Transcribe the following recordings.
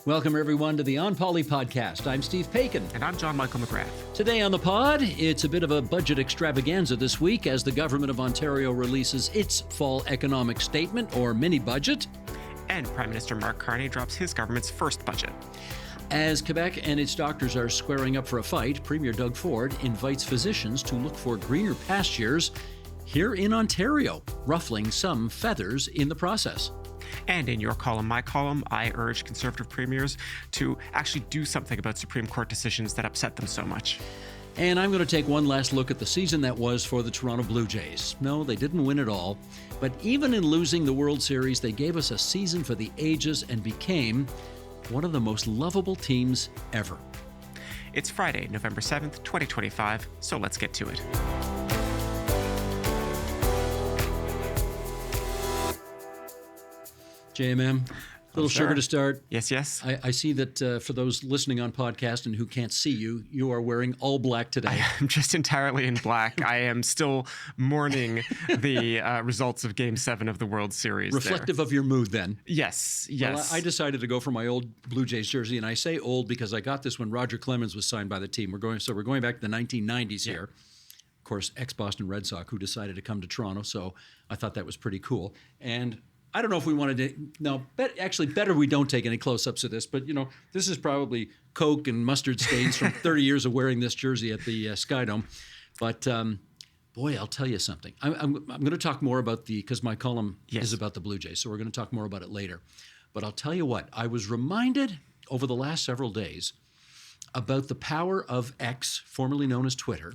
Welcome, everyone, to the onpoli podcast. I'm Steve Paikin. And I'm John Michael McGrath. Today on the pod, it's a bit of a budget extravaganza this week as the Government of Ontario releases its fall economic statement, or mini-budget. And Prime Minister Mark Carney drops his government's first budget. As Quebec and its doctors are squaring up for a fight, Premier Doug Ford invites physicians to look for greener pastures here in Ontario, ruffling some feathers in the process. And in your column, my column, I urge Conservative premiers to actually do something about Supreme Court decisions that upset them so much. And I'm going to take one last look at the season that was for the Toronto Blue Jays. No, they didn't win it all, but even in losing the World Series, they gave us a season for the ages and became one of the most lovable teams ever. It's Friday, November 7th, 2025, so let's get to it. JMM, little sugar to start. Yes. I see that for those listening on podcast and who can't see you, you are wearing all black today. I'm just entirely in black. I am still mourning the results of Game 7 of the World Series. Reflective of your mood then. Yes. Well, I decided to go for my old Blue Jays jersey, and I say old because I got this when Roger Clemens was signed by the team. We're going back to the 1990s here. Of course, ex-Boston Red Sox who decided to come to Toronto, so I thought that was pretty cool. And I don't know if we wanted to. No, actually, better we don't take any close-ups of this. But this is probably Coke and mustard stains from 30 years of wearing this jersey at the Sky Dome. But boy, I'll tell you something. I'm going to talk more about because my column is about the Blue Jays, so we're going to talk more about it later. But I'll tell you what, I was reminded over the last several days about the power of X, formerly known as Twitter,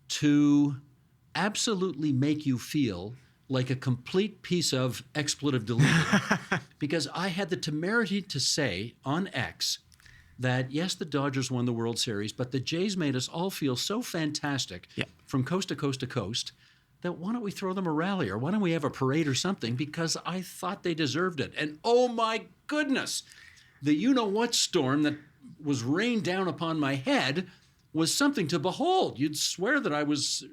to absolutely make you feel like a complete piece of expletive deleted. Because I had the temerity to say on X that, yes, the Dodgers won the World Series, but the Jays made us all feel so fantastic from coast to coast to coast that why don't we throw them a rally, or why don't we have a parade or something, because I thought they deserved it. And oh my goodness, the you-know-what storm that was rained down upon my head was something to behold. You'd swear that I was,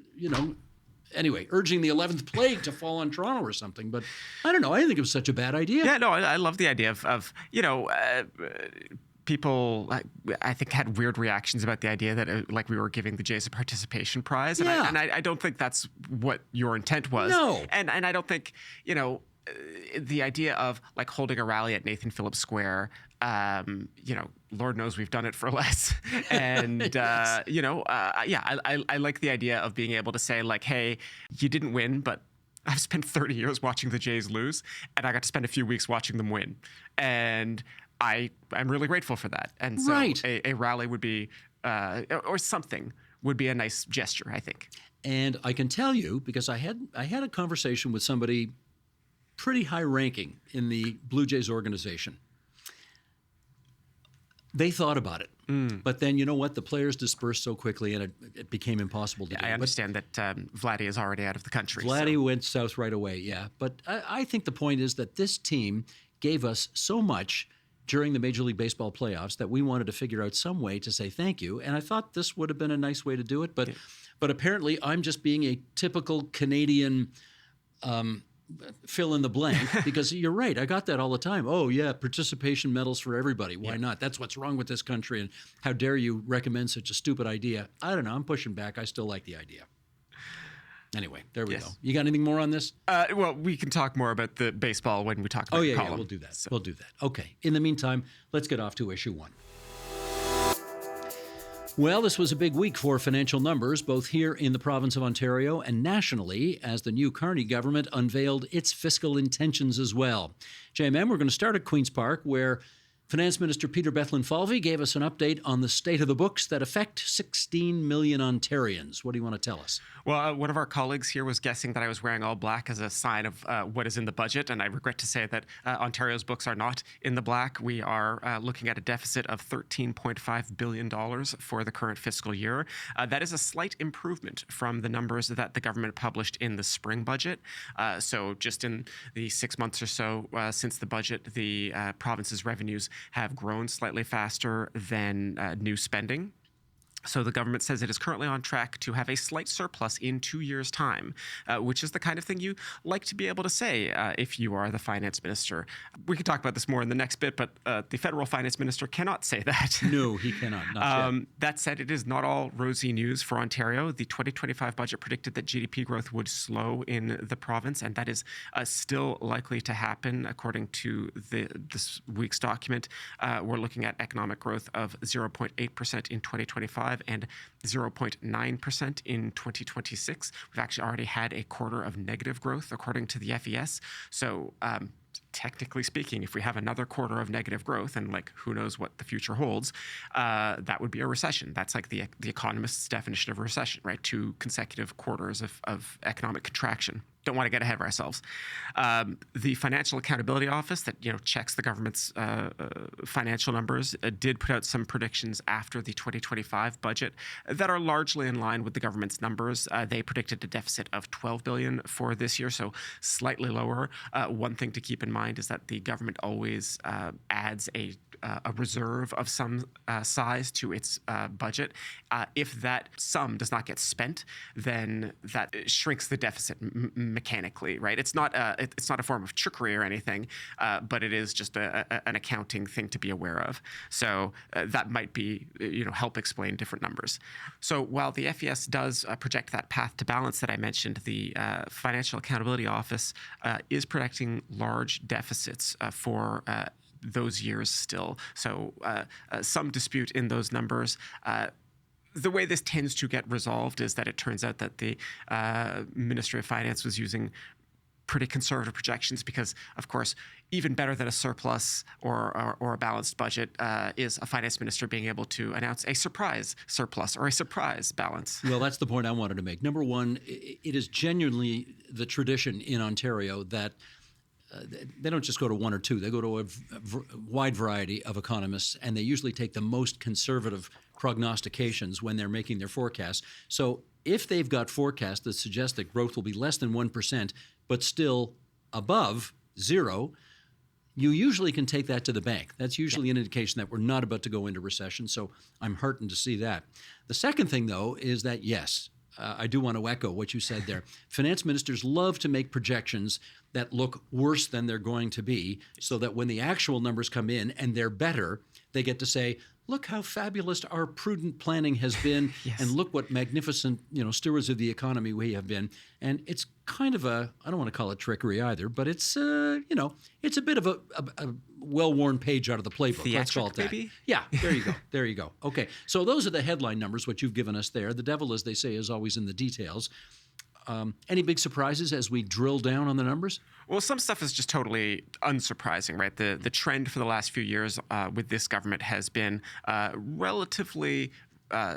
anyway, urging the 11th plague to fall on Toronto or something. But I don't know. I didn't think it was such a bad idea. Yeah, no, I love the idea of people, I think, had weird reactions about the idea that like we were giving the Jays a participation prize. And, I don't think that's what your intent was. No. And I don't think, the idea of like holding a rally at Nathan Phillips Square, Lord knows we've done it for less. And, I like the idea of being able to say like, hey, you didn't win, but I've spent 30 years watching the Jays lose, and I got to spend a few weeks watching them win. And I'm really grateful for that. And so a rally would be, or something would be a nice gesture, I think. And I can tell you, because I had a conversation with somebody pretty high ranking in the Blue Jays organization. They thought about it, but then you know what? The players dispersed so quickly, and it became impossible to do. I understand that Vladdy is already out of the country. Vladdy went south right away, yeah. But I think the point is that this team gave us so much during the Major League Baseball playoffs that we wanted to figure out some way to say thank you, and I thought this would have been a nice way to do it. But apparently, I'm just being a typical Canadian. Fill in the blank, because you're right. I got that all the time. Oh, yeah, participation medals for everybody. Why not? That's what's wrong with this country, and how dare you recommend such a stupid idea? I don't know. I'm pushing back. I still like the idea. Anyway, there we go. You got anything more on this? Well, we can talk more about the baseball when we talk about the column. We'll do that. We'll do that. Okay. In the meantime, let's get off to issue one. Well, this was a big week for financial numbers, both here in the province of Ontario and nationally, as the new Carney government unveiled its fiscal intentions as well. JMM, we're going to start at Queen's Park, where Finance Minister Peter Bethlenfalvy gave us an update on the state of the books that affect 16 million Ontarians. What do you want to tell us? Well, one of our colleagues here was guessing that I was wearing all black as a sign of what is in the budget, and I regret to say that Ontario's books are not in the black. We are looking at a deficit of $13.5 billion for the current fiscal year. That is a slight improvement from the numbers that the government published in the spring budget. So just in the 6 months or so since the budget, the province's revenues have grown slightly faster than new spending. So the government says it is currently on track to have a slight surplus in 2 years' time, which is the kind of thing you like to be able to say if you are the finance minister. We could talk about this more in the next bit, but the federal finance minister cannot say that. No, he cannot. Not yet. That said, it is not all rosy news for Ontario. The 2025 budget predicted that GDP growth would slow in the province, and that is still likely to happen, according to this week's document. We're looking at economic growth of 0.8% in 2025 and 0.9% in 2026. We've actually already had a quarter of negative growth, according to the FES. So technically speaking, if we have another quarter of negative growth, and like who knows what the future holds, that would be a recession. That's like the economist's definition of a recession, right? 2 consecutive quarters of economic contraction. Don't want to get ahead of ourselves. The Financial Accountability Office that checks the government's financial numbers did put out some predictions after the 2025 budget that are largely in line with the government's numbers. They predicted a deficit of $12 billion for this year, so slightly lower. One thing to keep in mind is that the government always adds a reserve of some size to its budget. If that sum does not get spent, then that shrinks the deficit mechanically, right? It's not a form of trickery or anything, but it is just an accounting thing to be aware of. So that might be help explain different numbers. So while the FES does project that path to balance that I mentioned, the Financial Accountability Office is projecting large deficits for those years still. So some dispute in those numbers. The way this tends to get resolved is that it turns out that the Ministry of Finance was using pretty conservative projections because, of course, even better than a surplus or a balanced budget is a finance minister being able to announce a surprise surplus or a surprise balance. Well, that's the point I wanted to make. Number one, it is genuinely the tradition in Ontario that they don't just go to one or two. They go to a wide variety of economists, and they usually take the most conservative prognostications when they're making their forecasts. So if they've got forecasts that suggest that growth will be less than 1%, but still above zero, you usually can take that to the bank. That's usually an indication that we're not about to go into recession. So I'm heartened to see that. The second thing, though, is that, yes, I do want to echo what you said there. Finance ministers love to make projections that look worse than they're going to be, so that when the actual numbers come in and they're better, they get to say, look how fabulous our prudent planning has been, Yes. and look what magnificent stewards of the economy we have been. And it's kind of I don't want to call it trickery either, but it's it's a bit of a well-worn page out of the playbook. Let's call it that. Maybe? Yeah, there you go. There you go. Okay, so those are the headline numbers, what you've given us there. The devil, as they say, is always in the details. Any big surprises as we drill down on the numbers? Well, some stuff is just totally unsurprising, right? The trend for the last few years with this government has been relatively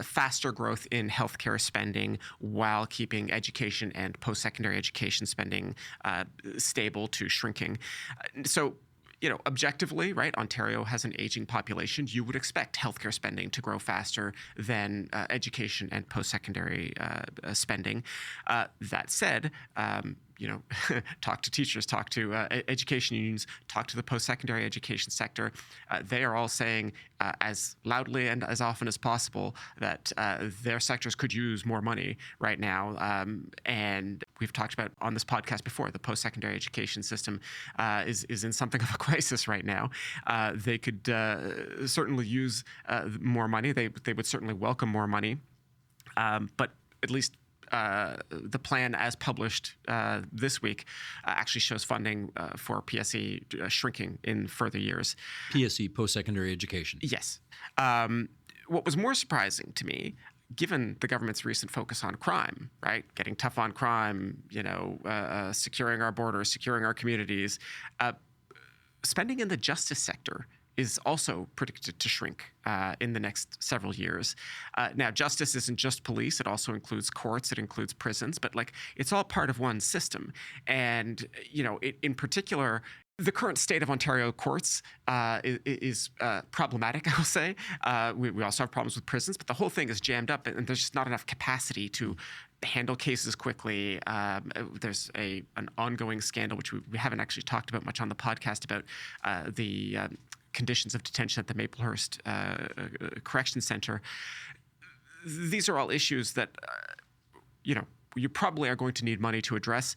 faster growth in healthcare spending while keeping education and post-secondary education spending stable to shrinking. So, objectively, right, Ontario has an aging population. You would expect healthcare spending to grow faster than education and post-secondary spending. That said, talk to teachers, talk to education unions, talk to the post-secondary education sector. They are all saying as loudly and as often as possible that their sectors could use more money right now. And we've talked about on this podcast before, the post-secondary education system is in something of a crisis right now. They could certainly use more money. They would certainly welcome more money. But at least the plan as published this week actually shows funding for PSE shrinking in further years. PSE, post-secondary education. Yes. What was more surprising to me, given the government's recent focus on crime, right? Getting tough on crime, securing our borders, securing our communities, spending in the justice sector is also predicted to shrink in the next several years. Now, justice isn't just police. It also includes courts. It includes prisons. But, it's all part of one system. And, in particular, the current state of Ontario courts is problematic, I will say. We also have problems with prisons, but the whole thing is jammed up, and there's just not enough capacity to handle cases quickly. There's an ongoing scandal, which we haven't actually talked about much on the podcast, about the conditions of detention at the Maplehurst Correction Center. these are all issues that, you probably are going to need money to address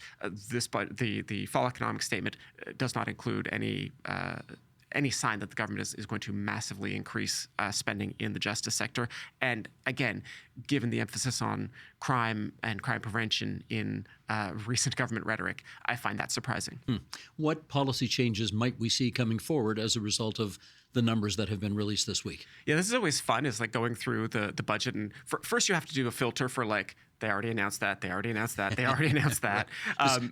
this, but the fall economic statement does not include any sign that the government is going to massively increase spending in the justice sector. And again, given the emphasis on crime and crime prevention in recent government rhetoric, I find that surprising. What policy changes might we see coming forward as a result of the numbers that have been released this week? Yeah, this is always fun, is like going through the budget. And first you have to do a filter for like, they already announced that, they already announced that, they already announced that.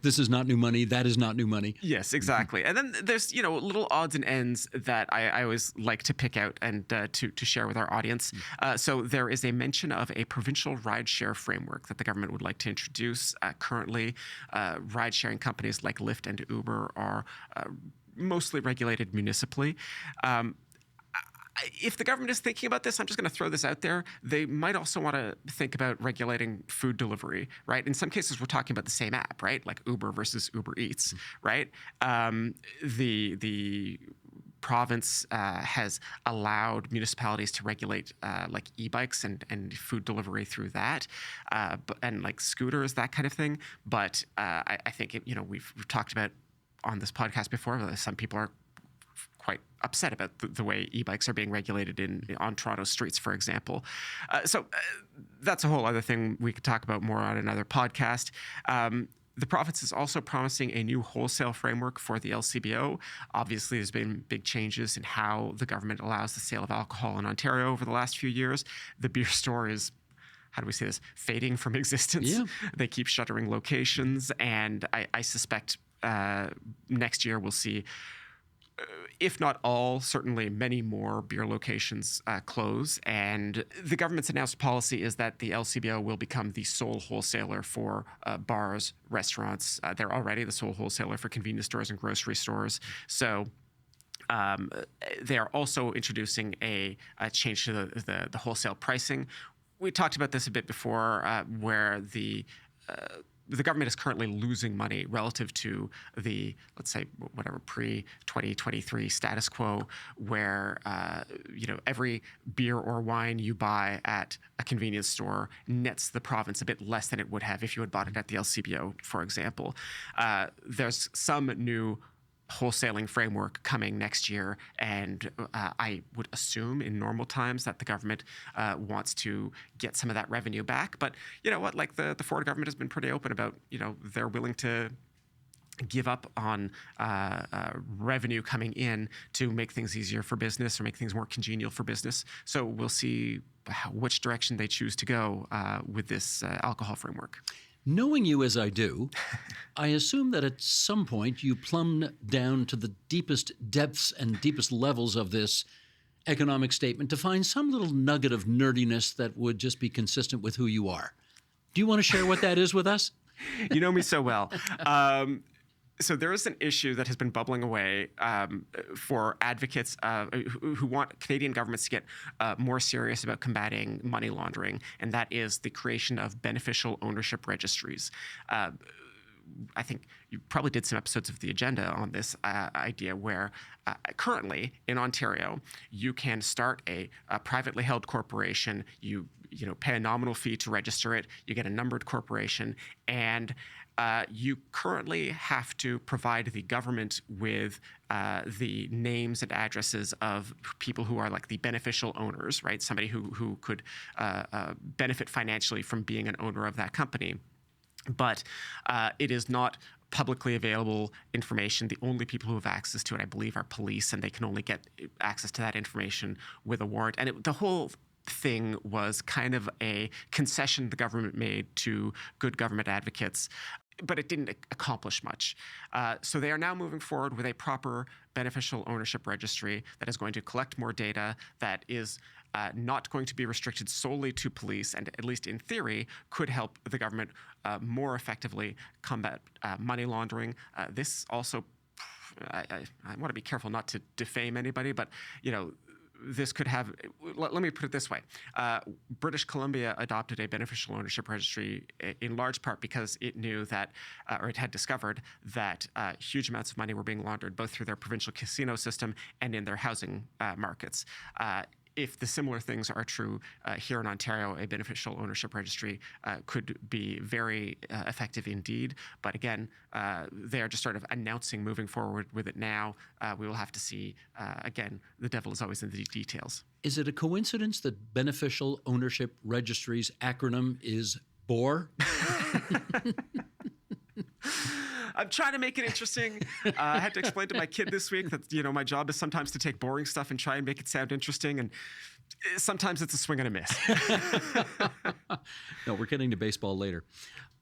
This is not new money. That is not new money. Yes, exactly. And then there's, little odds and ends that I always like to pick out and to share with our audience. So there is a mention of a provincial rideshare framework that the government would like to introduce. Currently, ride-sharing companies like Lyft and Uber are mostly regulated municipally. If the government is thinking about this, I'm just going to throw this out there. They might also want to think about regulating food delivery, right? In some cases, we're talking about the same app, right? Like Uber versus Uber Eats, right? The province has allowed municipalities to regulate like e-bikes and food delivery through that, and like scooters, that kind of thing. But I think we've talked about on this podcast before. Some people are quite upset about the way e-bikes are being regulated on Toronto streets, for example. So that's a whole other thing we could talk about more on another podcast. The province is also promising a new wholesale framework for the LCBO. Obviously, there's been big changes in how the government allows the sale of alcohol in Ontario over the last few years. The beer store is, how do we say this, fading from existence. Yeah. They keep shuttering locations, and I suspect next year we'll see, if not all, certainly many more beer locations close. And the government's announced policy is that the LCBO will become the sole wholesaler for bars, restaurants. They're already the sole wholesaler for convenience stores and grocery stores. So they are also introducing a change to the wholesale pricing. We talked about this a bit before, where the government is currently losing money relative to the, let's say, whatever, pre-2023 status quo, where, every beer or wine you buy at a convenience store nets the province a bit less than it would have if you had bought it at the LCBO, for example. There's some new wholesaling framework coming next year, and I would assume in normal times that the government wants to get some of that revenue back. But you know what, like the Ford government has been pretty open about, they're willing to give up on revenue coming in to make things easier for business or make things more congenial for business. So we'll see which direction they choose to go with this alcohol framework. Knowing you as I do, I assume that at some point you plumbed down to the deepest depths and deepest levels of this economic statement to find some little nugget of nerdiness that would just be consistent with who you are. Do you want to share what that is with us? You know me so well. So there is an issue that has been bubbling away for advocates who want Canadian governments to get more serious about combating money laundering, and that is the creation of beneficial ownership registries. I think you probably did some episodes of The Agenda on this idea, where currently in Ontario, you can start a privately held corporation. You pay a nominal fee to register it. You get a numbered corporation, and you currently have to provide the government with the names and addresses of people who are like the beneficial owners, right? Somebody who could benefit financially from being an owner of that company. But it is not publicly available information. The only people who have access to it, I believe, are police, and they can only get access to that information with a warrant. And the whole thing was kind of a concession the government made to good government advocates, but it didn't accomplish much. So they are now moving forward with a proper beneficial ownership registry that is going to collect more data, that is not going to be restricted solely to police, and at least in theory could help the government more effectively combat money laundering. This also, I want to be careful not to defame anybody, but this could have, let me put it this way. British Columbia adopted a beneficial ownership registry in large part because it knew that, or it had discovered that huge amounts of money were being laundered both through their provincial casino system and in their housing markets. if the similar things are true here in Ontario, a beneficial ownership registry could be very effective indeed. But again, they are just sort of announcing moving forward with it now. We will have to see. Again, the devil is always in the details. Is it a coincidence that Beneficial Ownership Registry's acronym is BORE? I'm trying to make it interesting. I had to explain to my kid this week that, my job is sometimes to take boring stuff and try and make it sound interesting. And sometimes it's a swing and a miss. No, we're getting to baseball later.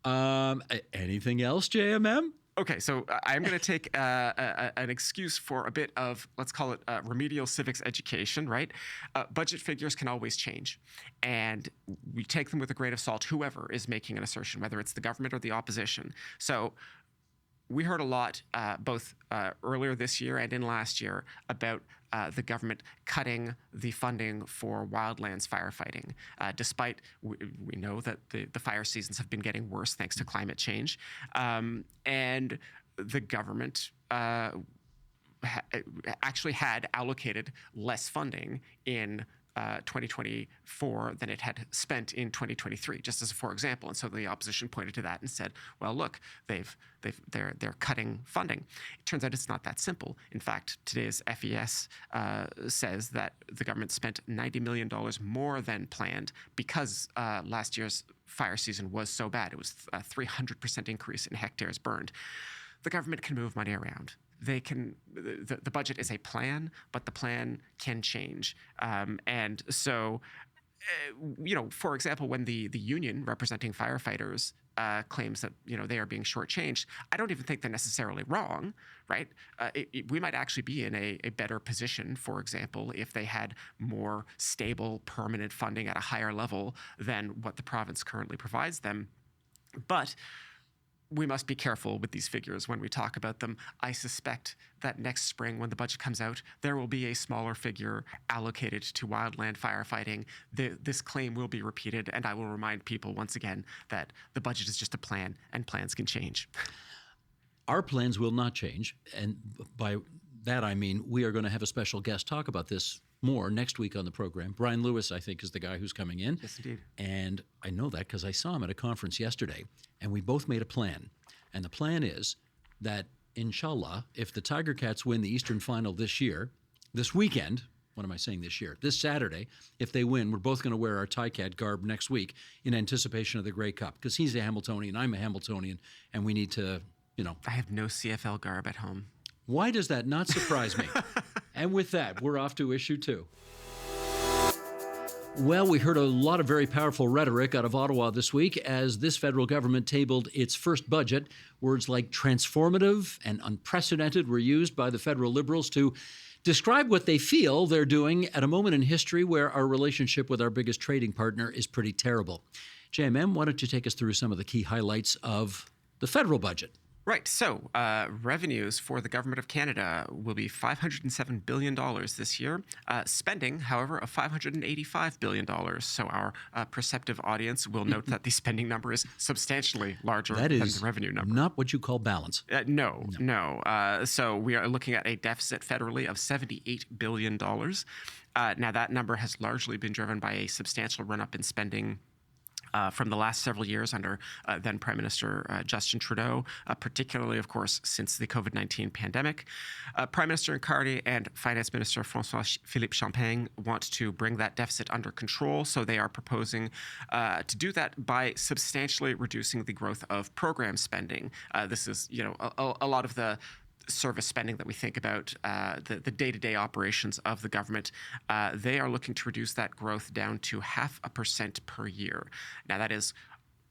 Anything else, JMM? Okay, so I'm going to take an excuse for a bit of, let's call it remedial civics education, right? Budget figures can always change. And we take them with a grain of salt, whoever is making an assertion, whether it's the government or the opposition. So we heard a lot, both earlier this year and in last year, about the government cutting the funding for wildlands firefighting, despite we know that the fire seasons have been getting worse thanks to climate change. And the government actually had allocated less funding in 2024 than it had spent in 2023, just as for example. And so the opposition pointed to that and said, well, look, they're cutting funding. It turns out it's not that simple. In fact, today's FES says that the government spent $90 million more than planned because last year's fire season was so bad. It was a 300% increase in hectares burned. The government can move money around. They can. The budget is a plan, but the plan can change. And so, for example, when the union representing firefighters claims that they are being shortchanged, I don't even think they're necessarily wrong, right? We might actually be in a better position, for example, if they had more stable, permanent funding at a higher level than what the province currently provides them. But we must be careful with these figures when we talk about them. I suspect that next spring, when the budget comes out, there will be a smaller figure allocated to wildland firefighting. This claim will be repeated, and I will remind people once again that the budget is just a plan, and plans can change. Our plans will not change, and by that I mean we are going to have a special guest talk about this more next week on the program. Brian Lewis, I think, is the guy who's coming in. Yes, indeed. And I know that because I saw him at a conference yesterday, and we both made a plan. And the plan is that, inshallah, if the Tiger Cats win the Eastern Final this weekend, what am I saying this year? This Saturday, if they win, we're both going to wear our Ticat garb next week in anticipation of the Grey Cup, because he's a Hamiltonian, I'm a Hamiltonian, and we need to, I have no CFL garb at home. Why does that not surprise me? And with that, we're off to issue 2. Well, we heard a lot of very powerful rhetoric out of Ottawa this week as this federal government tabled its first budget. Words like transformative and unprecedented were used by the federal Liberals to describe what they feel they're doing at a moment in history where our relationship with our biggest trading partner is pretty terrible. JMM, why don't you take us through some of the key highlights of the federal budget? Right. So revenues for the Government of Canada will be $507 billion this year. Spending, however, of $585 billion. So our perceptive audience will note that the spending number is substantially larger than the revenue number. Not what you call balance. No. So we are looking at a deficit federally of $78 billion. Now, that number has largely been driven by a substantial run-up in spending from the last several years under then Prime Minister Justin Trudeau, particularly, of course, since the COVID-19 pandemic. Prime Minister Carney and Finance Minister François-Philippe Champagne want to bring that deficit under control, so they are proposing to do that by substantially reducing the growth of program spending. This is, a lot of the service spending that we think about, the day-to-day operations of the government, they are looking to reduce that growth down to 0.5% per year. Now, that is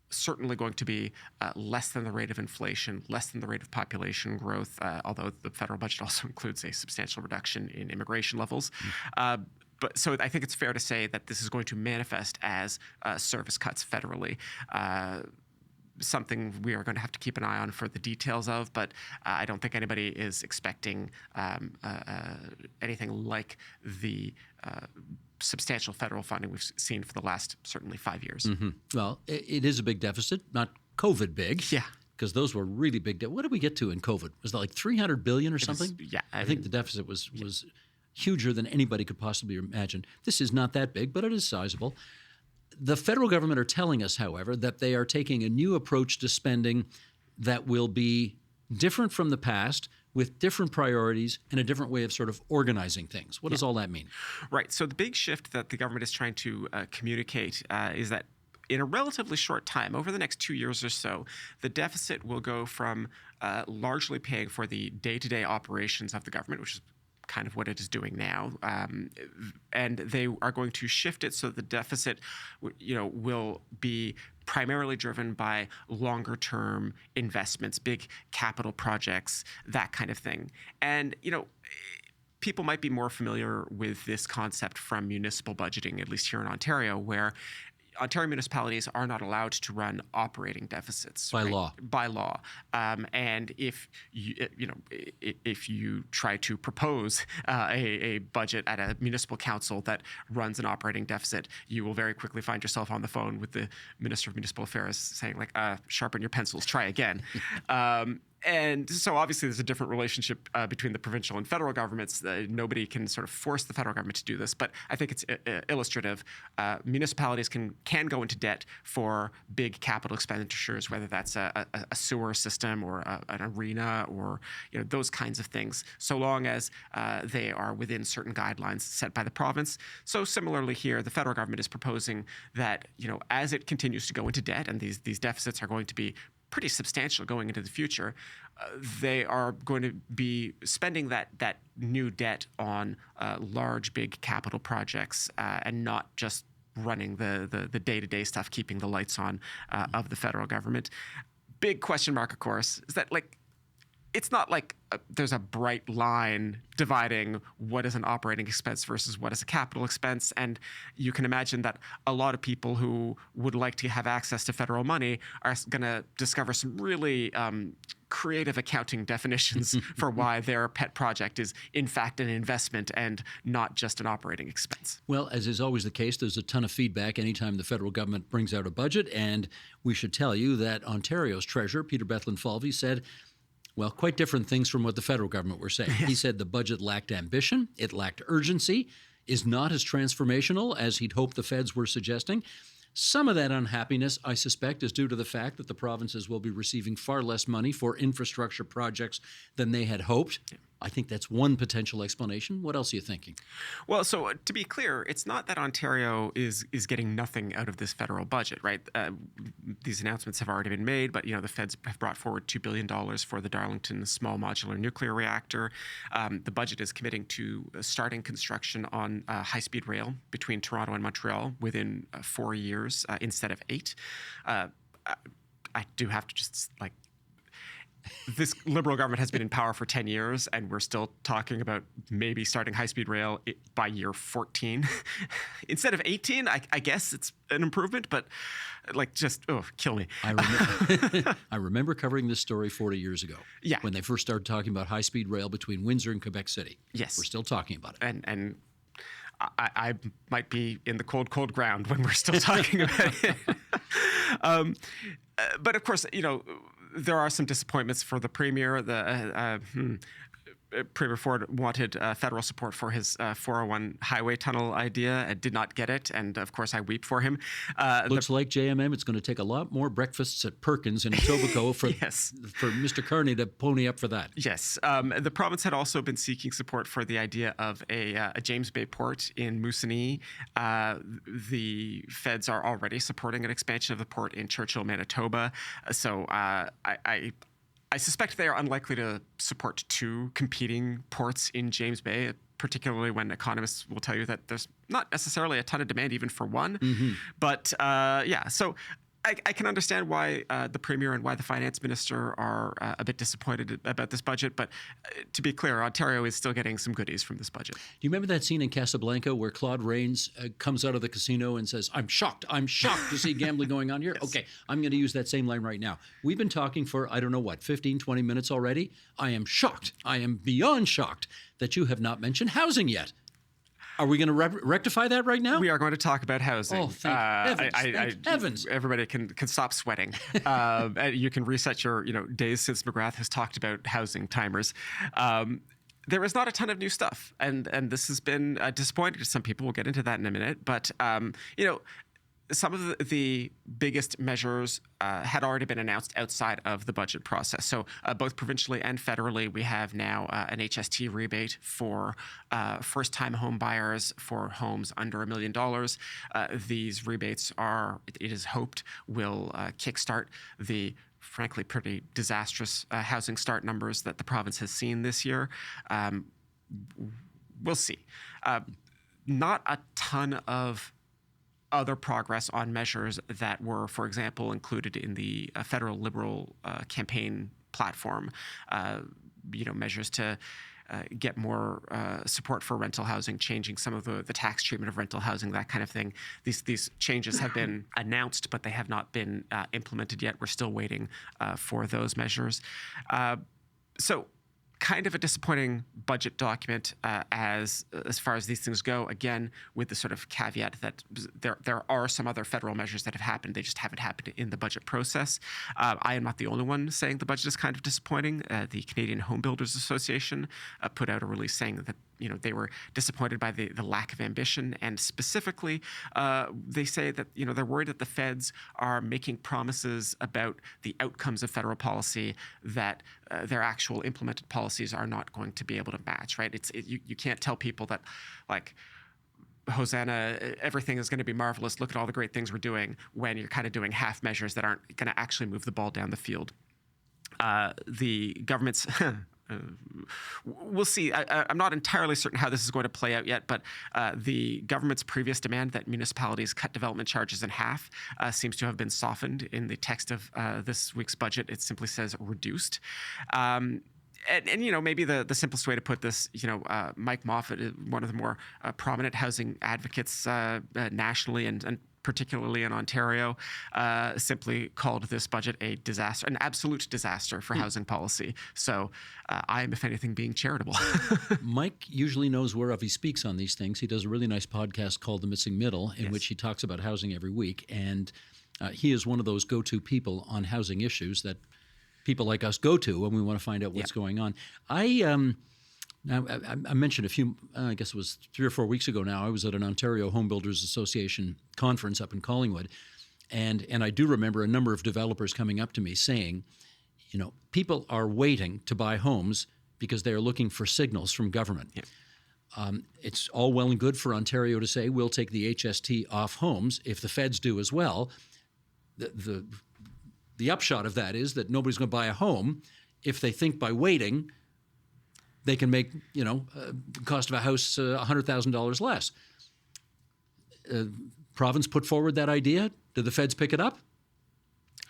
certainly going to be less than the rate of inflation, less than the rate of population growth, although the federal budget also includes a substantial reduction in immigration levels. But so I think it's fair to say that this is going to manifest as service cuts federally. Something we are going to have to keep an eye on for the details of, but I don't think anybody is expecting anything like the substantial federal funding we've seen for the last certainly 5 years. Mm-hmm. Well, it is a big deficit, not COVID big. Yeah. Because those were really big. What did we get to in COVID? Was that like $300 billion or something? Yeah. I think the deficit was huger than anybody could possibly imagine. This is not that big, but it is sizable. The federal government are telling us, however, that they are taking a new approach to spending that will be different from the past, with different priorities and a different way of sort of organizing things. What does all that mean? Right. So the big shift that the government is trying to communicate is that in a relatively short time, over the next 2 years or so, the deficit will go from largely paying for the day-to-day operations of the government, which is kind of what it is doing now, and they are going to shift it so the deficit, will be primarily driven by longer-term investments, big capital projects, that kind of thing. And people might be more familiar with this concept from municipal budgeting, at least here in Ontario, where Ontario municipalities are not allowed to run operating deficits by law. By law, and if you try to propose a budget at a municipal council that runs an operating deficit, you will very quickly find yourself on the phone with the Minister of Municipal Affairs saying, like, "Sharpen your pencils, try again." And so obviously there's a different relationship between the provincial and federal governments. Nobody can sort of force the federal government to do this, but I think it's illustrative. Municipalities can go into debt for big capital expenditures, whether that's a sewer system or an arena or those kinds of things, so long as they are within certain guidelines set by the province. So similarly here, the federal government is proposing that as it continues to go into debt, and these deficits are going to be pretty substantial going into the future, they are going to be spending that new debt on large, big capital projects and not just running the day-to-day stuff, keeping the lights on of the federal government. Big question mark, of course, is that it's not like there's a bright line dividing what is an operating expense versus what is a capital expense. And you can imagine that a lot of people who would like to have access to federal money are going to discover some really creative accounting definitions for why their pet project is in fact an investment and not just an operating expense. Well, as is always the case, there's a ton of feedback anytime the federal government brings out a budget. And we should tell you that Ontario's Treasurer, Peter Bethlen-Falvey, said, well, quite different things from what the federal government were saying. He said the budget lacked ambition, it lacked urgency, is not as transformational as he'd hoped the feds were suggesting. Some of that unhappiness, I suspect, is due to the fact that the provinces will be receiving far less money for infrastructure projects than they had hoped. I think that's one potential explanation. What else are you thinking? Well, so to be clear, it's not that Ontario is getting nothing out of this federal budget, right? These announcements have already been made, but the feds have brought forward $2 billion for the Darlington small modular nuclear reactor. The budget is committing to starting construction on high-speed rail between Toronto and Montreal within 4 years instead of 8. I do have to just this Liberal government has been in power for 10 years, and we're still talking about maybe starting high-speed rail by year 14. Instead of 18, I guess it's an improvement, but kill me. I remember covering this story 40 years ago. Yeah. When they first started talking about high-speed rail between Windsor and Quebec City. Yes. We're still talking about it. And I might be in the cold ground when we're still talking about it. But of course, there are some disappointments for the Premier. Premier Ford wanted federal support for his 401 highway tunnel idea and did not get it. And of course, I weep for him. Looks like JMM, it's going to take a lot more breakfasts at Perkins in Etobicoke for Mr. Carney to pony up for that. Yes. The province had also been seeking support for the idea of a James Bay port in Moosonee. The feds are already supporting an expansion of the port in Churchill, Manitoba. So I suspect they are unlikely to support two competing ports in James Bay, particularly when economists will tell you that there's not necessarily a ton of demand even for one. Mm-hmm. But so I can understand why the Premier and why the Finance Minister are a bit disappointed about this budget. But to be clear, Ontario is still getting some goodies from this budget. Do you remember that scene in Casablanca where Claude Rains comes out of the casino and says, I'm shocked to see gambling going on here? Yes. Okay, I'm going to use that same line right now. We've been talking for, 15, 20 minutes already. I am shocked. I am beyond shocked that you have not mentioned housing yet. Are we going to rectify that right now? We are going to talk about housing. Oh, thank heavens. Everybody can stop sweating. You can reset your days since McGrath has talked about housing timers. there is not a ton of new stuff, and this has been disappointing to some people. We'll get into that in a minute, but some of the biggest measures had already been announced outside of the budget process. So both provincially and federally, we have now an HST rebate for first-time home buyers for homes under $1 million. These rebates it is hoped, will kickstart the frankly pretty disastrous housing start numbers that the province has seen this year. We'll see. Not a ton of other progress on measures that were, for example, included in the federal Liberal campaign platform. Measures to get more support for rental housing, changing some of the tax treatment of rental housing, that kind of thing. These changes have been announced, but they have not been implemented yet. We're still waiting for those measures. So kind of a disappointing budget document as far as these things go. Again, with the sort of caveat that there are some other federal measures that have happened. They just haven't happened in the budget process. I am not the only one saying the budget is kind of disappointing. The Canadian Home Builders Association put out a release saying that they were disappointed by the lack of ambition, and specifically, they say that they're worried that the feds are making promises about the outcomes of federal policy that their actual implemented policies are not going to be able to match. Right? You can't tell people that, like, Hosanna, everything is going to be marvelous. Look at all the great things we're doing, when you're kind of doing half measures that aren't going to actually move the ball down the field. The government's we'll see. I'm not entirely certain how this is going to play out yet, but the government's previous demand that municipalities cut development charges in half seems to have been softened in the text of this week's budget. It simply says reduced. And maybe the simplest way to put this, Mike Moffat is one of the more prominent housing advocates nationally and particularly in Ontario, simply called this budget a disaster, an absolute disaster for housing policy. So I am, if anything, being charitable. Mike usually knows whereof he speaks on these things. He does a really nice podcast called The Missing Middle, in which he talks about housing every week. And he is one of those go-to people on housing issues that people like us go to when we want to find out what's going on. I mentioned a few, I guess it was 3 or 4 weeks ago now, I was at an Ontario Home Builders Association conference up in Collingwood, and I do remember a number of developers coming up to me saying, people are waiting to buy homes because they are looking for signals from government. Yeah. It's all well and good for Ontario to say, we'll take the HST off homes if the feds do as well. The upshot of that is that nobody's going to buy a home if they think by waiting they can make, the cost of a house $100,000 less. Province put forward that idea. Did the feds pick it up?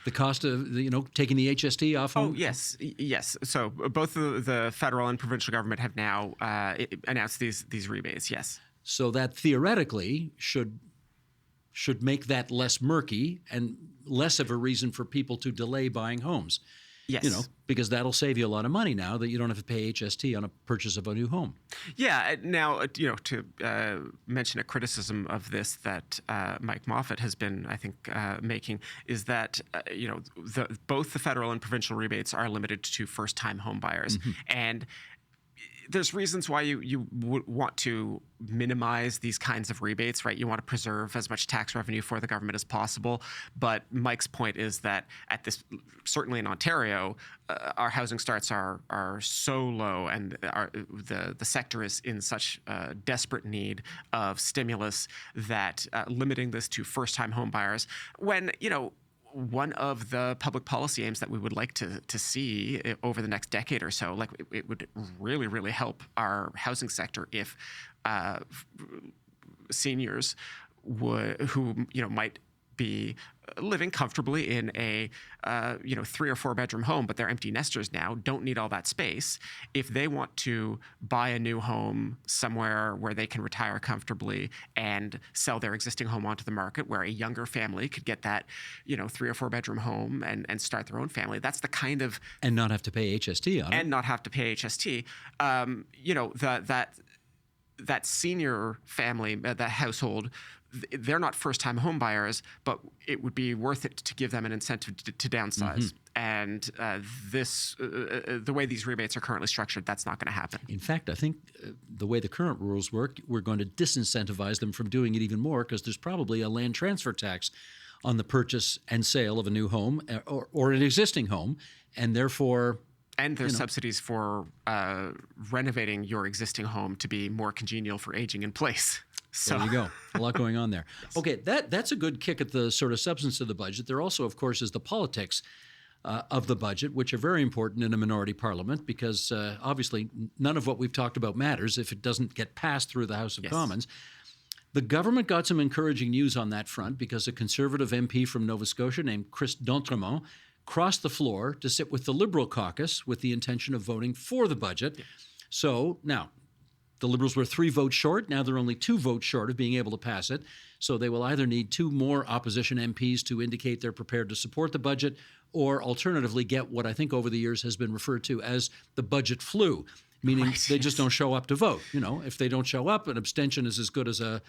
The cost of, taking the HST off? Oh, yes. So both the federal and provincial government have now announced these rebates, yes. So that theoretically should make that less murky and less of a reason for people to delay buying homes. Yes. Because that'll save you a lot of money now that you don't have to pay HST on a purchase of a new home. Yeah. Now, to mention a criticism of this that Mike Moffat has been, I think, making is that, both the federal and provincial rebates are limited to first-time home buyers. Mm-hmm. And there's reasons why you would want to minimize these kinds of rebates, right? You want to preserve as much tax revenue for the government as possible. But Mike's point is that certainly in Ontario, our housing starts are so low, and the sector is in such desperate need of stimulus that limiting this to first-time home buyers, when one of the public policy aims that we would like to see over the next decade or so, like it would really, really help our housing sector if seniors who might be living comfortably in a 3 or 4 bedroom home, but they're empty nesters now, don't need all that space. If they want to buy a new home somewhere where they can retire comfortably and sell their existing home onto the market, where a younger family could get that 3 or 4 bedroom home and start their own family, that's the kind of, and not have to pay HST on it, and not have to pay HST. that senior family, that household, they're not first-time home buyers, but it would be worth it to give them an incentive to downsize. And the way these rebates are currently structured, that's not going to happen. In fact, I think the way the current rules work, we're going to disincentivize them from doing it even more, because there's probably a land transfer tax on the purchase and sale of a new home or an existing home, and therefore... And there's subsidies for renovating your existing home to be more congenial for aging in place. So there you go. A lot going on there. Yes. Okay, that's a good kick at the sort of substance of the budget. There also, of course, is the politics of the budget, which are very important in a minority parliament, because obviously none of what we've talked about matters if it doesn't get passed through the House of Commons. The government got some encouraging news on that front, because a Conservative MP from Nova Scotia named Chris D'Entremont crossed the floor to sit with the Liberal caucus with the intention of voting for the budget. Yes. So now, the Liberals were 3 votes short. Now they're only 2 votes short of being able to pass it. So they will either need 2 more opposition MPs to indicate they're prepared to support the budget, or alternatively get what I think over the years has been referred to as the budget flu, meaning they just don't show up to vote. You know, if they don't show up, an abstention is as good as a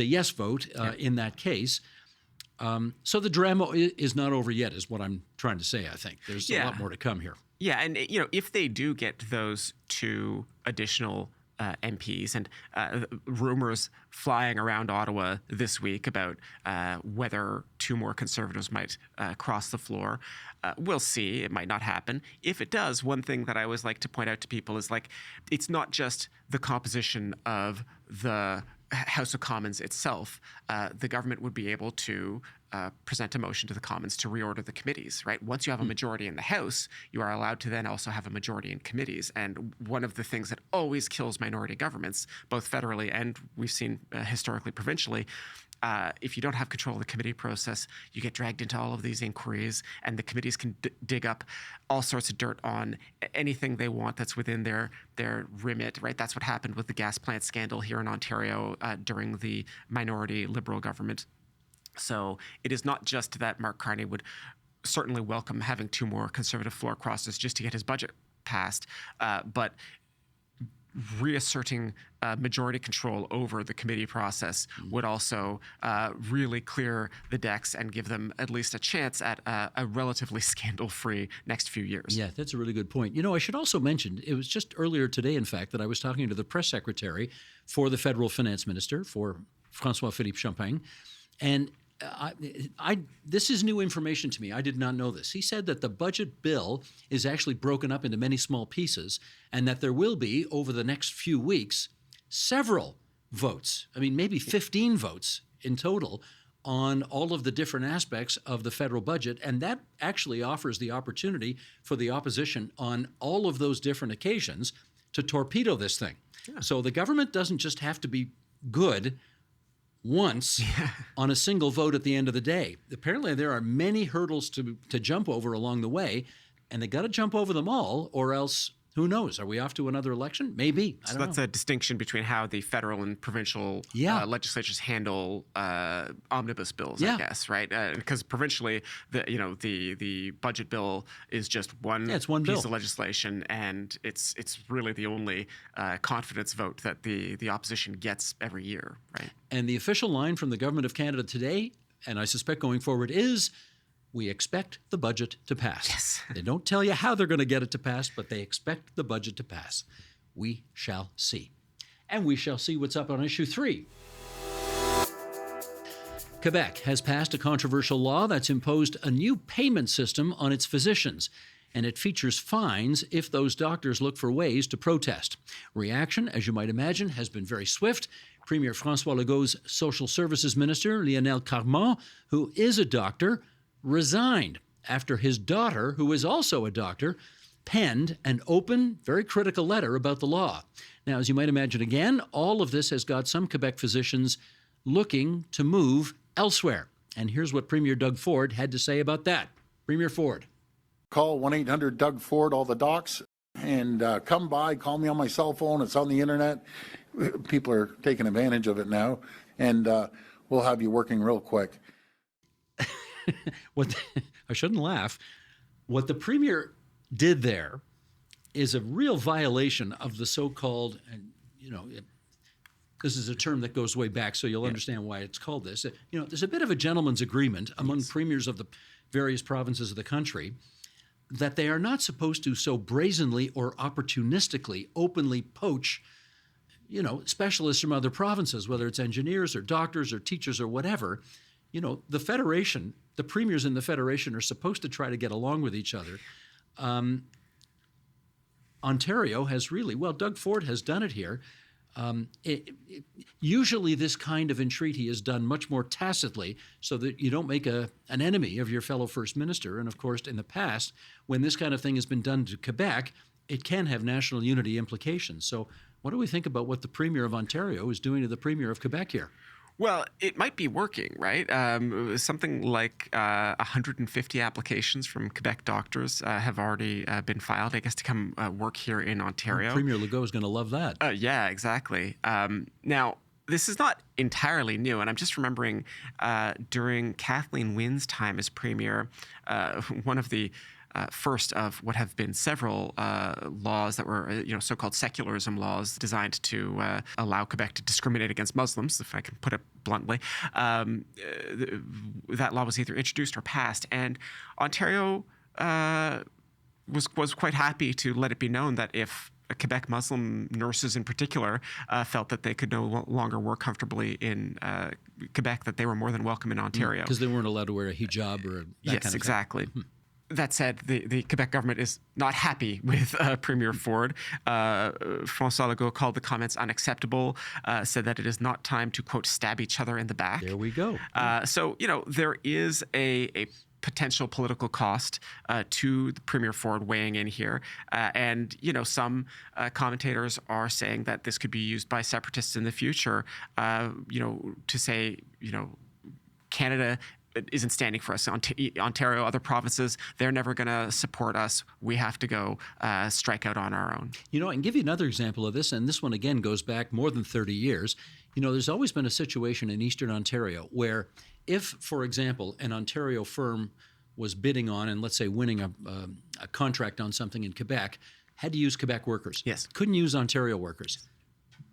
yes vote in that case. So the drama is not over yet, is what I'm trying to say, I think. There's a lot more to come here. Yeah, and if they do get those 2 additional MPs, and rumors flying around Ottawa this week about whether 2 more Conservatives might cross the floor, we'll see. It might not happen. If it does, one thing that I always like to point out to people is, like, it's not just the composition of the House of Commons itself. The government would be able to present a motion to the Commons to reorder the committees, right? Once you have a majority in the House, you are allowed to then also have a majority in committees. And one of the things that always kills minority governments, both federally and we've seen historically provincially, if you don't have control of the committee process, you get dragged into all of these inquiries, and the committees can dig up all sorts of dirt on anything they want that's within their remit, right? That's what happened with the gas plant scandal here in Ontario during the minority Liberal government. So it is not just that Mark Carney would certainly welcome having 2 more Conservative floor crosses just to get his budget passed, but reasserting majority control over the committee process would also really clear the decks and give them at least a chance at a relatively scandal-free next few years. Yeah, that's a really good point. You know, I should also mention, it was just earlier today, in fact, that I was talking to the press secretary for the federal finance minister, for François-Philippe Champagne, and this is new information to me. I did not know this. He said that the budget bill is actually broken up into many small pieces, and that there will be, over the next few weeks, several votes. I mean, maybe 15 votes in total on all of the different aspects of the federal budget. And that actually offers the opportunity for the opposition on all of those different occasions to torpedo this thing. Yeah. So the government doesn't just have to be good once on a single vote at the end of the day. Apparently, there are many hurdles to jump over along the way, and they got to jump over them all, or else, who knows? Are we off to another election? Maybe. So that's a distinction between how the federal and provincial legislatures handle omnibus bills, I guess, right? Because provincially, the budget bill is just one piece of legislation, and it's really the only confidence vote that the opposition gets every year, right? And the official line from the Government of Canada today, and I suspect going forward, is, we expect the budget to pass. Yes. They don't tell you how they're going to get it to pass, but they expect the budget to pass. We shall see. And we shall see what's up on issue 3. Quebec has passed a controversial law that's imposed a new payment system on its physicians, and it features fines if those doctors look for ways to protest. Reaction, as you might imagine, has been very swift. Premier François Legault's Social Services Minister, Lionel Carmont, who is a doctor, resigned after his daughter, who is also a doctor, penned an open, very critical letter about the law. Now, as you might imagine, again, all of this has got some Quebec physicians looking to move elsewhere. And here's what Premier Doug Ford had to say about that. Premier Ford. Call 1-800-DOUG-FORD, all the docs, and come by, call me on my cell phone. It's on the internet. People are taking advantage of it now, and we'll have you working real quick. I shouldn't laugh. What the Premier did there is a real violation of the so-called, This is a term that goes way back, so you'll understand why it's called this. There's a bit of a gentleman's agreement among premiers of the various provinces of the country that they are not supposed to so brazenly or opportunistically openly poach, specialists from other provinces, whether it's engineers or doctors or teachers or whatever. The Federation, the premiers in the Federation are supposed to try to get along with each other. Ontario has really, Doug Ford has done it here. Usually this kind of entreaty is done much more tacitly so that you don't make an enemy of your fellow First Minister. And of course, in the past, when this kind of thing has been done to Quebec, it can have national unity implications. So what do we think about what the Premier of Ontario is doing to the Premier of Quebec here? Well, it might be working, right? Something like 150 applications from Quebec doctors have already been filed, I guess, to come work here in Ontario. Premier Legault is going to love that. Yeah, exactly. Now, this is not entirely new, and I'm just remembering during Kathleen Wynne's time as Premier, one of the first of what have been several laws that were, so-called secularism laws designed to allow Quebec to discriminate against Muslims, if I can put it bluntly. That law was either introduced or passed, and Ontario was quite happy to let it be known that if Quebec Muslim nurses in particular felt that they could no longer work comfortably in Quebec, that they were more than welcome in Ontario. Because they weren't allowed to wear a hijab or that kind of thing. Exactly. That said, the Quebec government is not happy with Premier Ford. François Legault called the comments unacceptable, said that it is not time to, quote, stab each other in the back. There we go. So, there is a potential political cost to the Premier Ford weighing in here. And, some commentators are saying that this could be used by separatists in the future, to say, Canada isn't standing for us. Ontario, other provinces, they're never going to support us. We have to go strike out on our own. I can give you another example of this, and this one again goes back more than 30 years. There's always been a situation in Eastern Ontario where if, for example, an Ontario firm was bidding on and let's say winning a contract on something in Quebec, had to use Quebec workers. Yes. Couldn't use Ontario workers.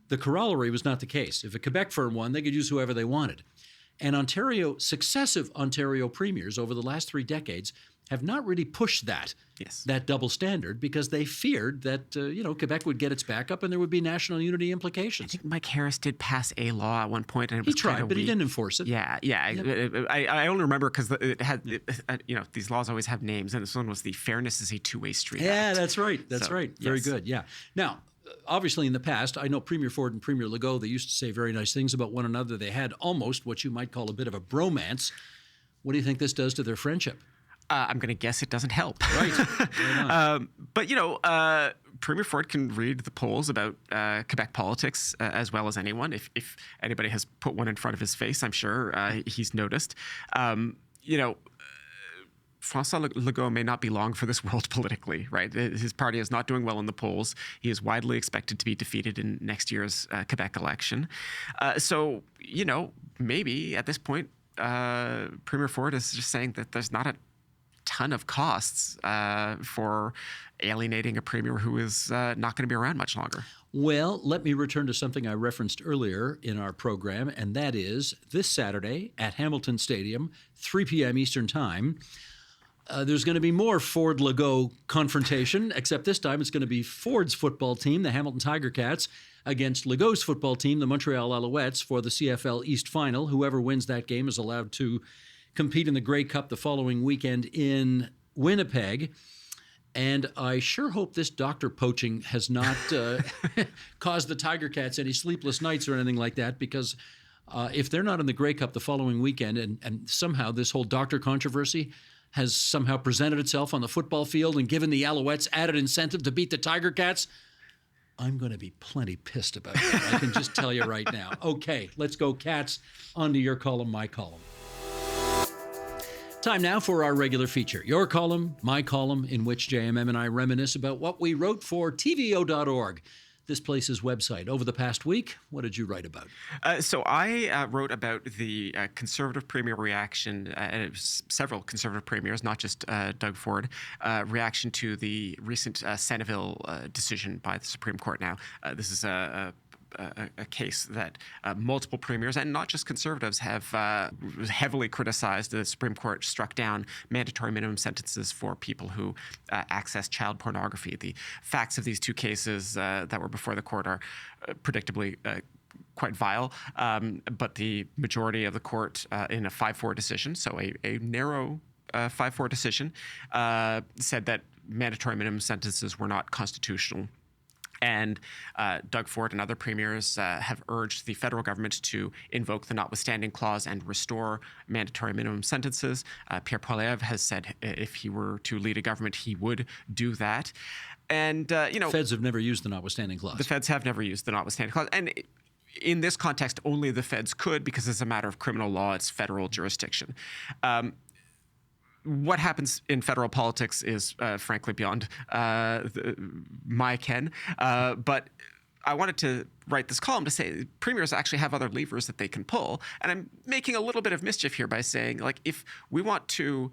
The corollary was not the case. If a Quebec firm won, they could use whoever they wanted. And successive Ontario premiers over the last 3 decades have not really pushed that double standard because they feared that Quebec would get its back up and there would be national unity implications. I think Mike Harris did pass a law at one point, and it was he tried, but he didn't enforce it. Yeah. Yep. I only remember because it had these laws always have names, and this one was the Fairness is a Two-Way Street Act. That's right. That's right. Very good. Yeah. Now, obviously, in the past, I know Premier Ford and Premier Legault, they used to say very nice things about one another. They had almost what you might call a bit of a bromance. What do you think this does to their friendship? I'm going to guess it doesn't help. Right. But, Premier Ford can read the polls about Quebec politics as well as anyone. If anybody has put one in front of his face, I'm sure he's noticed. François Legault may not be long for this world politically, right? His party is not doing well in the polls. He is widely expected to be defeated in next year's Quebec election. So, maybe at this point, Premier Ford is just saying that there's not a ton of costs for alienating a premier who is not going to be around much longer. Well, let me return to something I referenced earlier in our program, and that is this Saturday at Hamilton Stadium, 3 p.m. Eastern Time. There's going to be more Ford-Legault confrontation, except this time it's going to be Ford's football team, the Hamilton Tiger Cats, against Legault's football team, the Montreal Alouettes, for the CFL East Final. Whoever wins that game is allowed to compete in the Grey Cup the following weekend in Winnipeg. And I sure hope this Dr. Poaching has not caused the Tiger Cats any sleepless nights or anything like that, because if they're not in the Grey Cup the following weekend and somehow this whole doctor controversy has somehow presented itself on the football field and given the Alouettes added incentive to beat the Tiger Cats, I'm going to be plenty pissed about it. I can just tell you right now. Okay, let's go Cats. On to your column, my column. Time now for our regular feature, Your Column, My Column, in which JMM and I reminisce about what we wrote for TVO.org, this place's website. Over the past week, what did you write about? So I wrote about the Conservative Premier reaction, and it was several Conservative Premiers, not just Doug Ford, reaction to the recent Seneville decision by the Supreme Court. Now, this is a a case that multiple premiers, and not just Conservatives, have heavily criticized. The Supreme Court struck down mandatory minimum sentences for people who access child pornography. The facts of these two cases that were before the court are predictably quite vile, but the majority of the court in a 5-4 decision, so a narrow 5-4 decision, said that mandatory minimum sentences were not constitutional. And Doug Ford and other premiers have urged the federal government to invoke the notwithstanding clause and restore mandatory minimum sentences. Pierre Poilievre has said if he were to lead a government, he would do that. And, Feds have never used the notwithstanding clause. The feds have never used the notwithstanding clause. And in this context, only the feds could, because it's a matter of criminal law. It's federal jurisdiction. What happens in federal politics is, frankly, beyond my ken. But I wanted to write this column to say premiers actually have other levers that they can pull. And I'm making a little bit of mischief here by saying, like, if we want to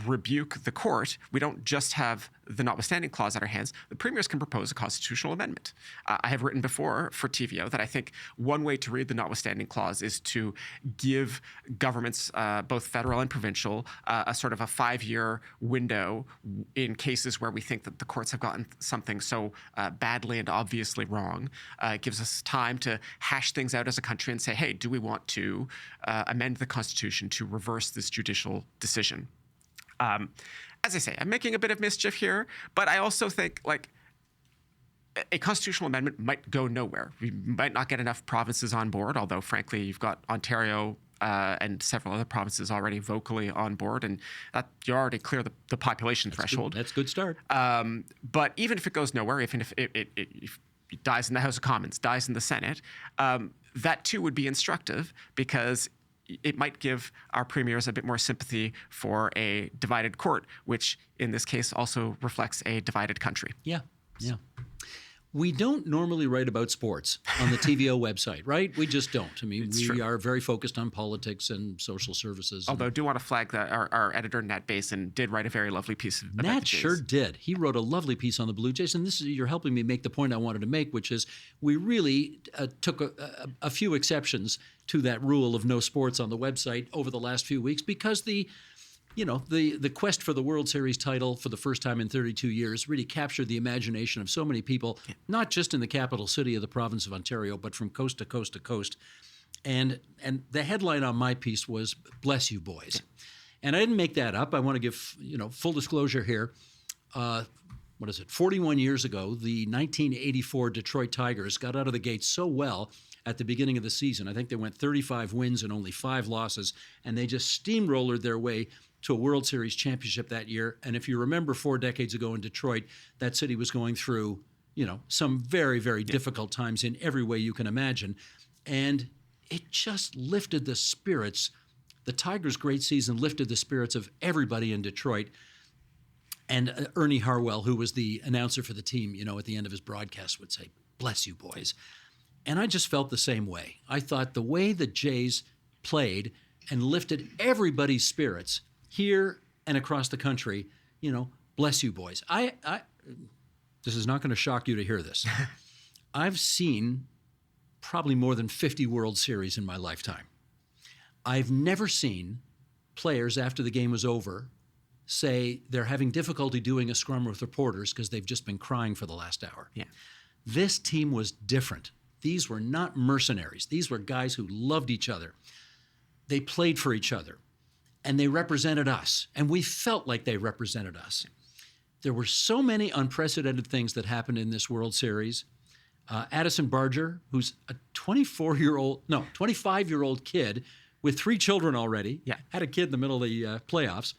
rebuke the court, we don't just have the notwithstanding clause at our hands. The premiers can propose a constitutional amendment. I have written before for TVO that I think one way to read the notwithstanding clause is to give governments, both federal and provincial, a sort of a 5-year window in cases where we think that the courts have gotten something so badly and obviously wrong. It gives us time to hash things out as a country and say, hey, do we want to amend the Constitution to reverse this judicial decision? As I say, I'm making a bit of mischief here, but I also think, like, a constitutional amendment might go nowhere. We might not get enough provinces on board, although, frankly, you've got Ontario and several other provinces already vocally on board, and that you already clear the population threshold. That's a good start. But even if it goes nowhere, even if it dies in the House of Commons, dies in the Senate, that too would be instructive, because it might give our premiers a bit more sympathy for a divided court, which in this case also reflects a divided country. Yeah. We don't normally write about sports on the TVO website, right? We just don't. I mean, we are very focused on politics and social services. Although I do want to flag that our editor, Nat Basin, did write a very lovely piece about Nat the Jays. sure did. He wrote a lovely piece on the Blue Jays, and you're helping me make the point I wanted to make, which is we really took a few exceptions to that rule of no sports on the website over the last few weeks, because the quest for the World Series title for the first time in 32 years really captured the imagination of so many people, not just in the capital city of the province of Ontario, but from coast to coast to coast. And the headline on my piece was "Bless you, boys." And I didn't make that up. I want to give full disclosure here. 41 years ago, the 1984 Detroit Tigers got out of the gate so well at the beginning of the season. I think they went 35 wins and only 5 losses, and they just steamrollered their way to a World Series championship that year. And if you remember 4 decades ago in Detroit, that city was going through, some very, very difficult times in every way you can imagine. And it just lifted the spirits. The Tigers' great season lifted the spirits of everybody in Detroit. And Ernie Harwell, who was the announcer for the team, at the end of his broadcast would say, "Bless you, boys." And I just felt the same way. I thought the way the Jays played and lifted everybody's spirits here and across the country, bless you, boys. This is not going to shock you to hear this. I've seen probably more than 50 World Series in my lifetime. I've never seen players after the game was over say they're having difficulty doing a scrum with reporters because they've just been crying for the last hour. Yeah. This team was different. These were not mercenaries. These were guys who loved each other. They played for each other, and they represented us, and we felt like they represented us. There were so many unprecedented things that happened in this World Series. Addison Barger, who's a 25-year-old kid with 3 children already, had a kid in the middle of the playoffs.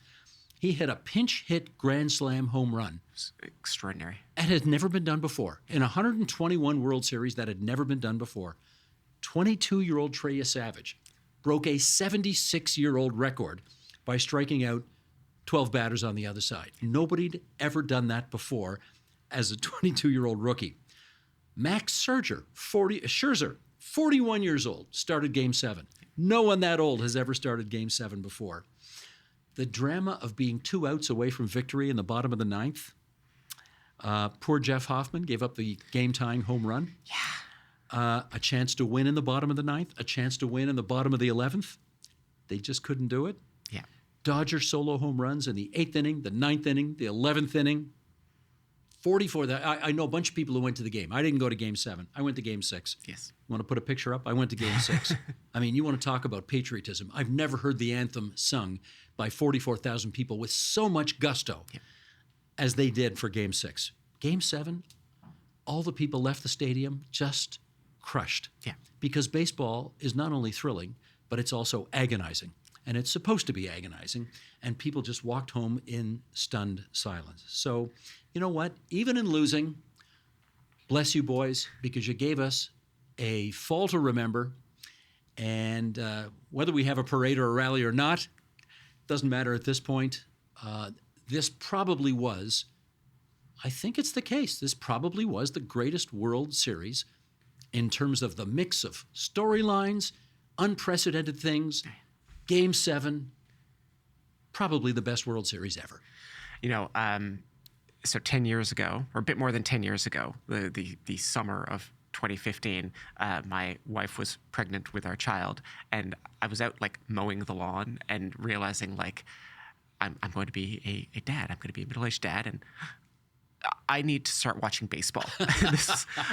He hit a pinch hit grand slam home run. It's extraordinary. It had never been done before. In 121 World Series, that had never been done before. 22-year-old Treya Savage broke a 76-year-old record by striking out 12 batters on the other side. Nobody'd ever done that before as a 22-year-old rookie. Max Scherzer, 41 years old, started Game 7. No one that old has ever started Game 7 before. The drama of being 2 outs away from victory in the bottom of the 9th. Poor Jeff Hoffman gave up the game-tying home run. Yeah. a chance to win in the bottom of the 9th, a chance to win in the bottom of the 11th. They just couldn't do it. Yeah. Dodger solo home runs in the 8th inning, the 9th inning, the 11th inning. 44. I know a bunch of people who went to the game. I didn't go to Game 7. I went to Game 6. Yes. You want to put a picture up? I went to Game 6. I mean, you want to talk about patriotism. I've never heard the anthem sung by 44,000 people with so much gusto as they did for Game 6. Game 7, all the people left the stadium just crushed. Yeah. Because baseball is not only thrilling, but it's also agonizing. And it's supposed to be agonizing. And people just walked home in stunned silence. So, you know what? Even in losing, bless you boys, because you gave us a fall to remember. And whether we have a parade or a rally or not, doesn't matter at this point. This probably was, I think it's the case, this probably was the greatest World Series in terms of the mix of storylines, unprecedented things. Game 7, probably the best World Series ever. You know, so 10 years ago, or a bit more than 10 years ago, the summer of 2015, my wife was pregnant with our child, and I was out like mowing the lawn and realizing like I'm going to be a dad. I'm going to be a middle-aged dad, and I need to start watching baseball.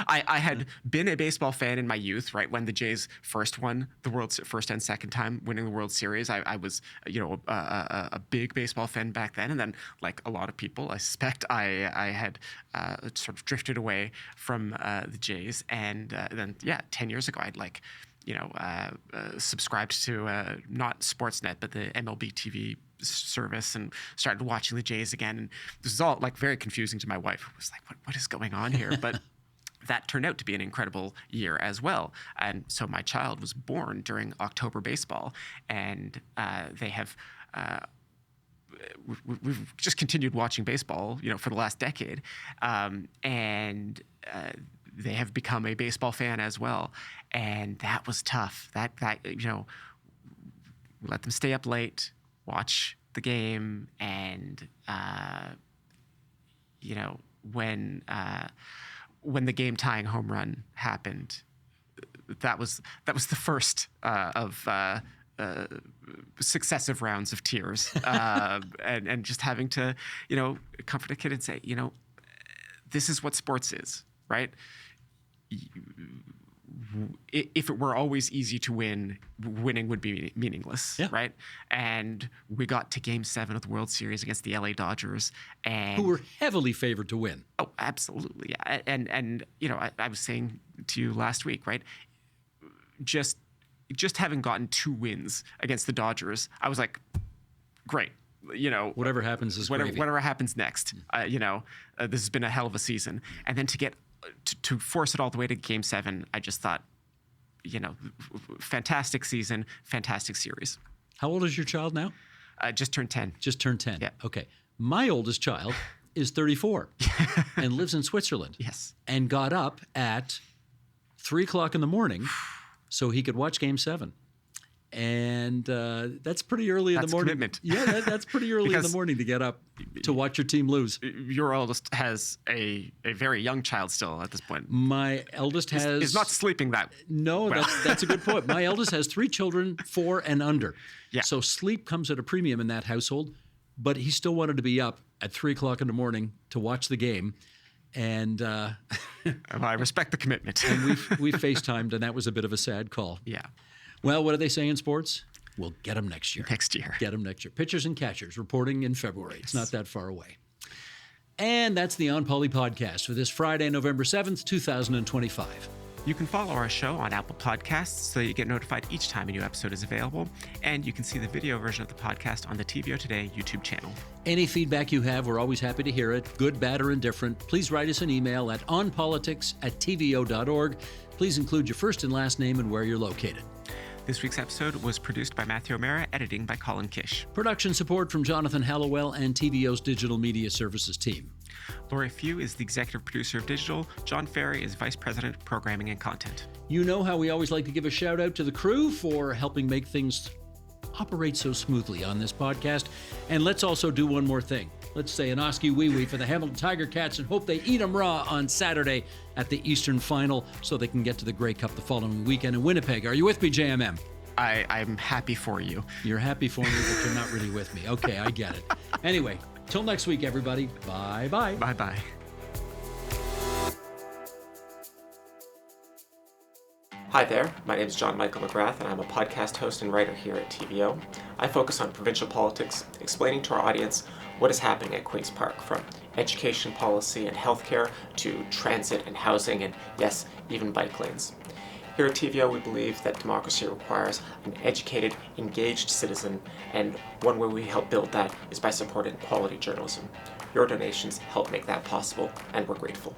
I had been a baseball fan in my youth, right? When the Jays first won the first and second time winning the World Series, I was, a big baseball fan back then. And then, like a lot of people, I suspect, I had sort of drifted away from the Jays. And then, 10 years ago, I'd subscribed to not Sportsnet, but the MLB TV service, and started watching the Jays again. And this is all like very confusing to my wife, who was like, what is going on here? But that turned out to be an incredible year as well. And so my child was born during October baseball, and they have we've just continued watching baseball, for the last decade. And they have become a baseball fan as well. And that was tough. That let them stay up late, watch the game, and when the game tying home run happened, that was the first of successive rounds of tears, and just having to comfort a kid and say, this is what sports is, right? If it were always easy to win, winning would be meaningless, right? And we got to Game 7 of the World Series against the LA Dodgers, and who were heavily favored to win. Oh, absolutely, yeah. And I was saying to you last week, right? Just having gotten 2 wins against the Dodgers, I was like, great. Whatever happens is gravy. Whatever happens next. This has been a hell of a season, and then to get to force it all the way to Game 7, I just thought, fantastic season, fantastic series. How old is your child now? Just turned 10. Just turned 10. Yeah. Okay. My oldest child is 34 and lives in Switzerland. Yes. And got up at 3 o'clock in the morning so he could watch Game 7. And that's pretty early in the morning. Commitment. Yeah, that's pretty early in the morning to get up to watch your team lose. Your oldest has a very young child still at this point. My eldest is not sleeping that No, well. That's a good point. My eldest has 3 children, 4 and under. Yeah. So sleep comes at a premium in that household, but he still wanted to be up at 3 o'clock in the morning to watch the game. And well, I respect the commitment. And we FaceTimed, and that was a bit of a sad call. Yeah. Well, what do they say in sports? We'll get them next year. Get them next year. Pitchers and catchers reporting in February. It's not that far away. And that's the onpoli podcast for this Friday, November 7th, 2025. You can follow our show on Apple Podcasts so that you get notified each time a new episode is available. And you can see the video version of the podcast on the TVO Today YouTube channel. Any feedback you have, we're always happy to hear it, good, bad, or indifferent. Please write us an email at onpolitics@tvo.org. Please include your first and last name and where you're located. This week's episode was produced by Matthew O'Mara, editing by Colin Kish. Production support from Jonathan Hallowell and TVO's Digital Media Services team. Laurie Few is the executive producer of Digital. John Ferry is vice president of programming and content. You know how we always like to give a shout out to the crew for helping make things operate so smoothly on this podcast. And let's also do one more thing. Let's say an Oski wee wee for the Hamilton Tiger Cats and hope they eat them raw on Saturday at the Eastern Final so they can get to the Grey Cup the following weekend in Winnipeg. Are you with me, JMM? I'm happy for you. You're happy for me, but you're not really with me. Okay, I get it. Anyway, till next week, everybody. Bye-bye. Bye-bye. Hi there, my name is John Michael McGrath, and I'm a podcast host and writer here at TVO. I focus on provincial politics, explaining to our audience what is happening at Queen's Park, from education policy and healthcare to transit and housing, and yes, even bike lanes. Here at TVO, we believe that democracy requires an educated, engaged citizen, and one way we help build that is by supporting quality journalism. Your donations help make that possible, and we're grateful.